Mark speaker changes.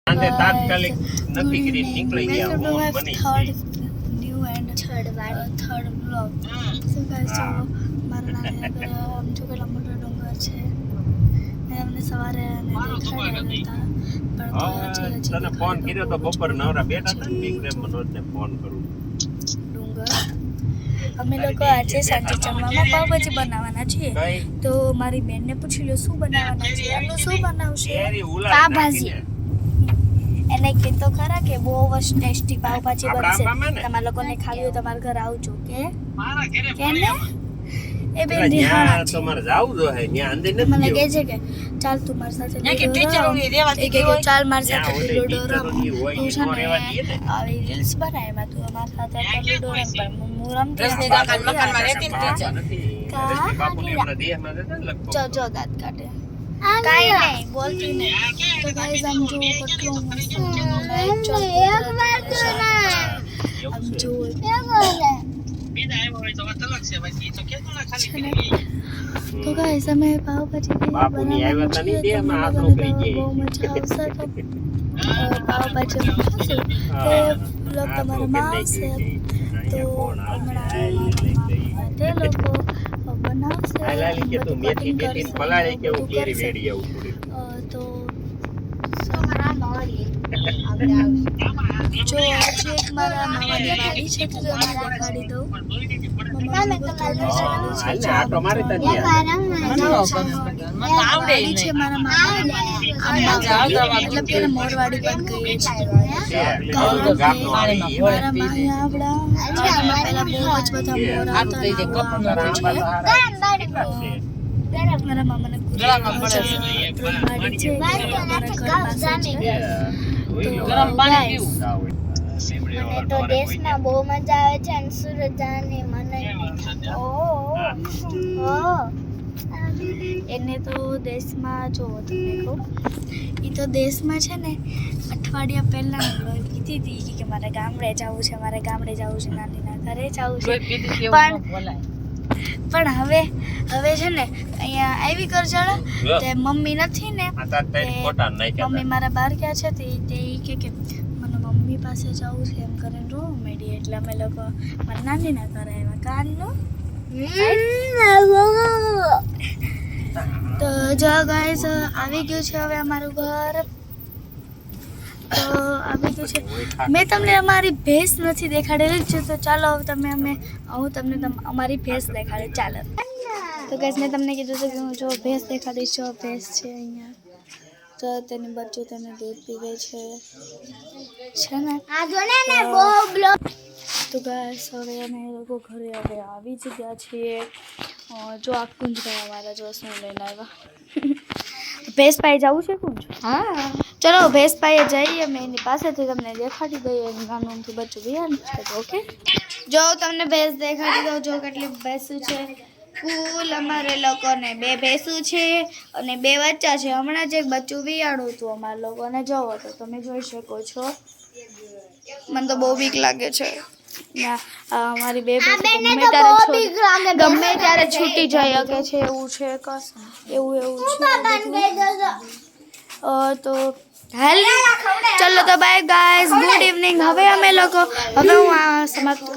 Speaker 1: આને તાત્કાલિક નથી કરી નીકળી ગયા હું બની
Speaker 2: new and third blog so guys જો મારા નાના ઘરે આમ જો કેટલા મોટા ડુંગર છે મેં અમને સવારે દેખાડ્યા હતા પણ
Speaker 1: તને ફોન કર્યો તો બપોર નવરા બેઠા હતા ને બીક મનોજને ફોન કરું
Speaker 2: ડુંગર અમે લોકો આજે સાંજે જમવામાં પાવભાજી બનાવવાના છીએ તો મારી બેનને પૂછી લો શું બનાવવાના છે એનું શું બનાવશે પાવભાજી એને કીધો ખરા કે બહુ જ ટેસ્ટી પાવભાજી બનશે તમારા લોકોને ખાવી હોય તમારા ઘર આવજો કે કેને એ બેન રિહાણા
Speaker 1: તમારે જાવું જો હે ત્યાં અંદર નથી
Speaker 2: મને કહે છે કે ચાલ તું મારી સાથે કે ચાલ મારી સાથે લૂડો રમ તું છે ને આવી રીલ્સ બનાય માં તું અમારી સાથે લૂડો રમ પણ હું રમતી મકાનમાં રહેતી જો દાંત કાઢે કાઈ નહીં બોલતી નહીં તો ગાઈસ આમ જો કેટલું મસ્ત આમ જો તો ગાઈસ અમે પાવભાજી
Speaker 1: બાપુની આવ્યા હતા નહીં દેહમાં હાથ નોકરી ગઈ
Speaker 2: બહુ મજા આવશે તો પાવભાજી ખાશું તે લોક તમારા માં આવશે તો હમણાં તે લોકો બનાવશે
Speaker 1: હાલાલી કે તું મેથી મેથી પલાળી કે હું કેરી વેડી આવું
Speaker 2: તો તમારા નોરી જો આજે એક મારા મામાની વાડી છે તો તમને દેખાડી દઉં
Speaker 1: આટો મારી તાજી
Speaker 2: આવડે છે મારા મામા મતલબ કે મોરવાડી પણ કહીએ છીએ મારા માહી આવડા પહેલા બહુ જ બધા મોર આવતા મારા મામાને મને તો દેશમાં બહુ મજા આવે છે અને સુરત જવાની મને એને તો દેશમાં જો તમને કહું એ તો દેશમાં છે ને અઠવાડિયા પહેલાં કીધી હતી કે મારે ગામડે જવું છે નાનીના ઘરે જવું છે પણ હવે છે ને અહીંયા આવી કરજણ તે મમ્મી નથી ને મમ્મી મારા બહાર ગયા છે તે કે મને મમ્મી પાસે જવું છે એમ કરીને રો મેડી એટલે અમે લોકો મારા નાનીના ઘરે આવ્યા કાનનું તો જો ગાઈસ આવી ગયું છે હવે અમારું ઘર તો આવી ગયું છે મેં તમને અમારી ભેંસ નથી દેખાડેલી છે તો ચાલો હવે હું તમને અમારી ભેંસ દેખાડે ચાલો તો ગાઈસ મેં તમને કીધું છે કે હું જો ભેંસ દેખાડીશ જો ભેંસ છે અહીંયા તો તેની બચ્ચું તેને દૂધ પીવે છે ને તો ગાઈસ હવે અમે લોકો ઘરે હવે આવી જ ગયા છીએ જો આ કુંજભાઈ અમારા જો શું લઈને આવ્યા ભેંસ પાઈ જવું છે કુંજ હા ચલો ભેંસ પાઈએ જઈએ અમે એની પાસેથી તમને દેખાડી દઈએ નાનુંથી બચ્ચું બિયાનું છે ઓકે જો તમને ભેંસ દેખાડી દઉં જો કેટલી ભેંસું છે કુલ અમારે લોકોને 2 ભેંસું છે અને 2 બચ્ચા છે હમણાં જ એક બચ્ચું વિયાણું હતું અમારા લોકોને જોવો તો તમે જોઈ શકો છો મને તો બહુ બીક લાગે છે ના અમારી 2 ગમે ત્યારે છૂટી જાય કે છે એવું છે એવું છે તો હાલ ચલો તો બાય ગાઈસ ગુડ ઇવનિંગ હવે હું આ સમાપ્ત